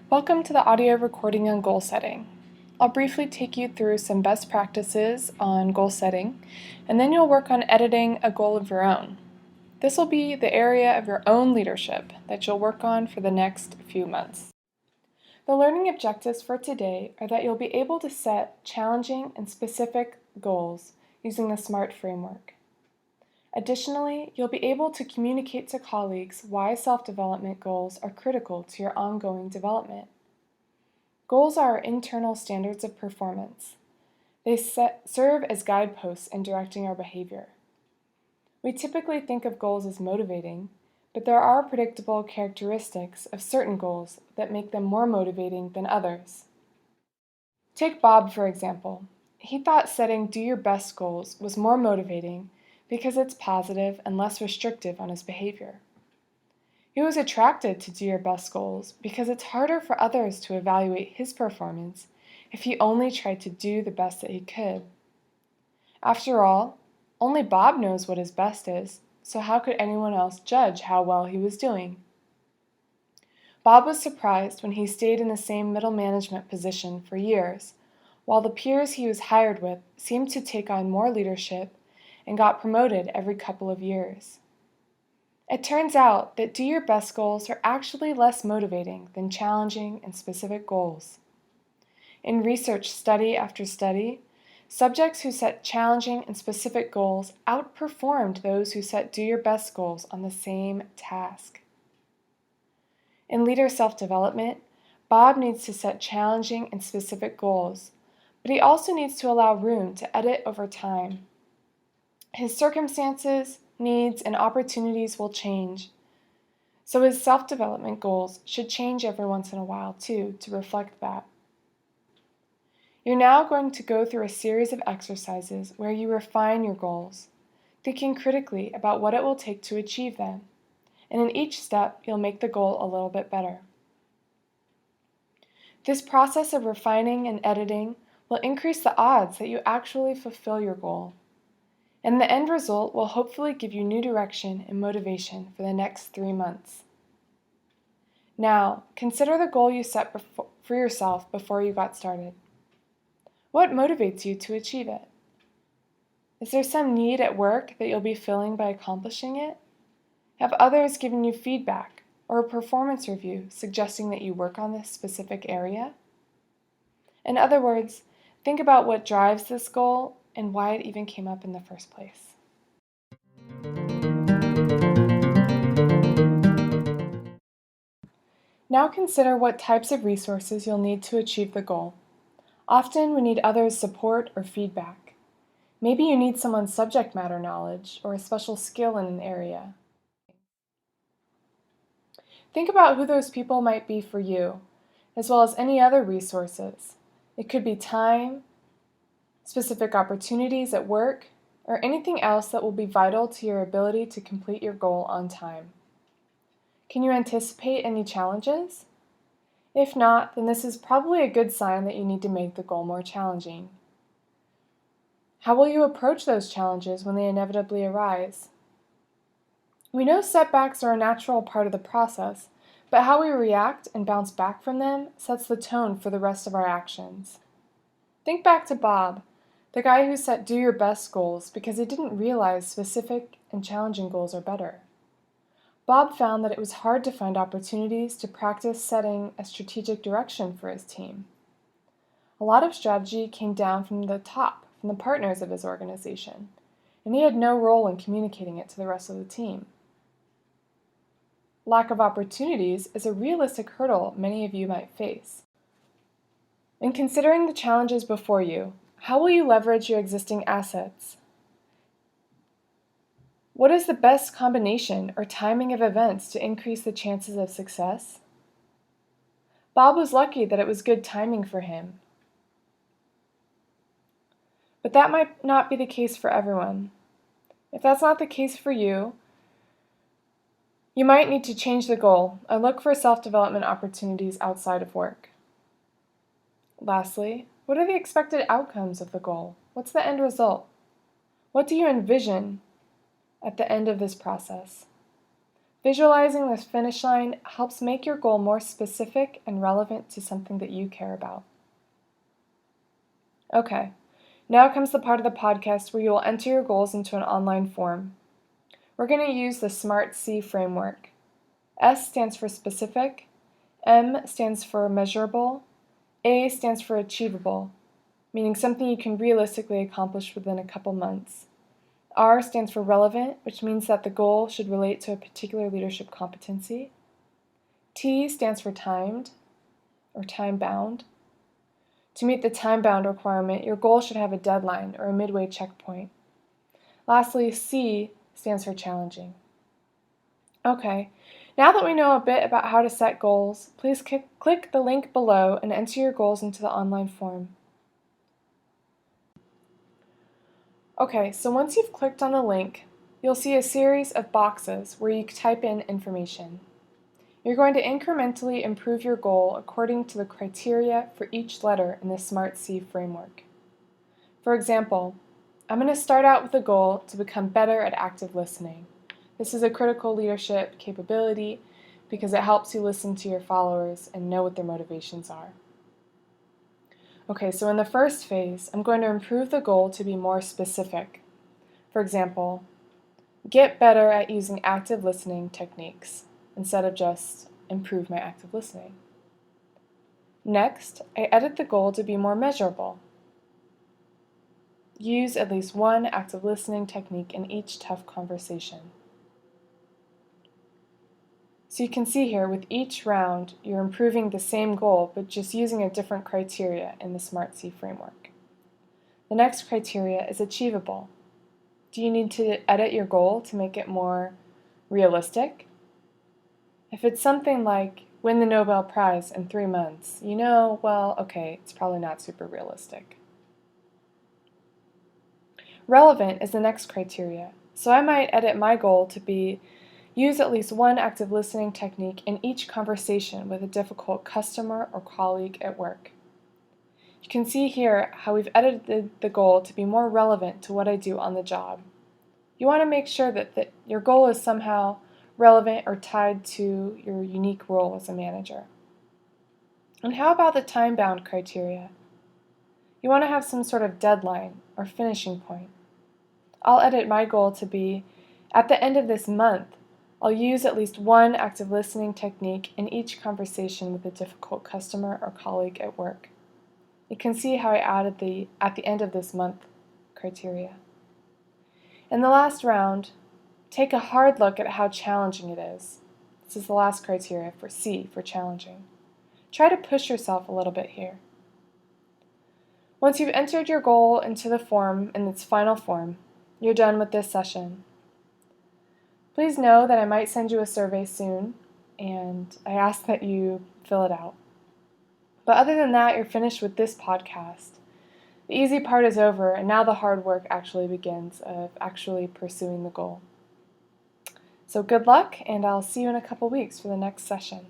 Welcome to the audio recording on goal setting. I'll briefly take you through some best practices on goal setting, and then you'll work on editing a goal of your own. This will be the area of your own leadership that you'll work on for the next few months. The learning objectives for today are that you'll be able to set challenging and specific goals using the SMART framework. Additionally, you'll be able to communicate to colleagues why self-development goals are critical to your ongoing development. Goals are our internal standards of performance. They serve as guideposts in directing our behavior. We typically think of goals as motivating, but there are predictable characteristics of certain goals that make them more motivating than others. Take Bob, for example. He thought setting do your best goals was more motivating because it's positive and less restrictive on his behavior. He was attracted to do your best goals because it's harder for others to evaluate his performance if he only tried to do the best that he could. After all, only Bob knows what his best is, so how could anyone else judge how well he was doing? Bob was surprised when he stayed in the same middle management position for years, while the peers he was hired with seemed to take on more leadership and got promoted every couple of years. It turns out that do your best goals are actually less motivating than challenging and specific goals. In research study after study, subjects who set challenging and specific goals outperformed those who set do your best goals on the same task. In leader self-development, Bob needs to set challenging and specific goals, but he also needs to allow room to edit over time. His circumstances, needs, and opportunities will change, so his self-development goals should change every once in a while too to reflect that. You're now going to go through a series of exercises where you refine your goals, thinking critically about what it will take to achieve them, and in each step you'll make the goal a little bit better. This process of refining and editing will increase the odds that you actually fulfill your goal, and the end result will hopefully give you new direction and motivation for the next 3 months. Now, consider the goal you set for yourself before you got started. What motivates you to achieve it? Is there some need at work that you'll be filling by accomplishing it? Have others given you feedback or a performance review suggesting that you work on this specific area? In other words, think about what drives this goal and why it even came up in the first place. Now consider what types of resources you'll need to achieve the goal. Often we need others' support or feedback. Maybe you need someone's subject matter knowledge or a special skill in an area. Think about who those people might be for you, as well as any other resources. It could be time, specific opportunities at work, or anything else that will be vital to your ability to complete your goal on time. Can you anticipate any challenges? If not, then this is probably a good sign that you need to make the goal more challenging. How will you approach those challenges when they inevitably arise? We know setbacks are a natural part of the process, but how we react and bounce back from them sets the tone for the rest of our actions. Think back to Bob, the guy who set do your best goals because he didn't realize specific and challenging goals are better. Bob found that it was hard to find opportunities to practice setting a strategic direction for his team. A lot of strategy came down from the top, from the partners of his organization, and he had no role in communicating it to the rest of the team. Lack of opportunities is a realistic hurdle many of you might face. In considering the challenges before you, how will you leverage your existing assets? What is the best combination or timing of events to increase the chances of success? Bob was lucky that it was good timing for him. But that might not be the case for everyone. If that's not the case for you, you might need to change the goal and look for self-development opportunities outside of work. Lastly, what are the expected outcomes of the goal? What's the end result? What do you envision at the end of this process? Visualizing this finish line helps make your goal more specific and relevant to something that you care about. Okay, now comes the part of the podcast where you will enter your goals into an online form. We're going to use the SMART-C framework. S stands for specific, M stands for measurable, A stands for achievable, meaning something you can realistically accomplish within a couple months. R stands for relevant, which means that the goal should relate to a particular leadership competency. T stands for timed, or time-bound. To meet the time-bound requirement, your goal should have a deadline or a midway checkpoint. Lastly, C stands for challenging. Okay, now that we know a bit about how to set goals, please click the link below and enter your goals into the online form. Okay, so once you've clicked on the link, you'll see a series of boxes where you type in information. You're going to incrementally improve your goal according to the criteria for each letter in the SMART-C framework. For example, I'm going to start out with a goal to become better at active listening. This is a critical leadership capability because it helps you listen to your followers and know what their motivations are. Okay, so in the first phase, I'm going to improve the goal to be more specific. For example, get better at using active listening techniques instead of just improve my active listening. Next, I edit the goal to be more measurable. Use at least one active listening technique in each tough conversation. So you can see here, with each round, you're improving the same goal, but just using a different criteria in the SMART-C framework. The next criteria is achievable. Do you need to edit your goal to make it more realistic? If it's something like win the Nobel Prize in 3 months, well, okay, it's probably not super realistic. Relevant is the next criteria, so I might edit my goal to be use at least one active listening technique in each conversation with a difficult customer or colleague at work. You can see here how we've edited the goal to be more relevant to what I do on the job. You want to make sure that your goal is somehow relevant or tied to your unique role as a manager. And how about the time-bound criteria? You want to have some sort of deadline or finishing point. I'll edit my goal to be, at the end of this month, I'll use at least one active listening technique in each conversation with a difficult customer or colleague at work. You can see how I added the at the end of this month criteria. In the last round, take a hard look at how challenging it is. This is the last criteria for C, for challenging. Try to push yourself a little bit here. Once you've entered your goal into the form in its final form, you're done with this session. Please know that I might send you a survey soon, and I ask that you fill it out. But other than that, you're finished with this podcast. The easy part is over, and now the hard work actually begins of actually pursuing the goal. So good luck, and I'll see you in a couple weeks for the next session.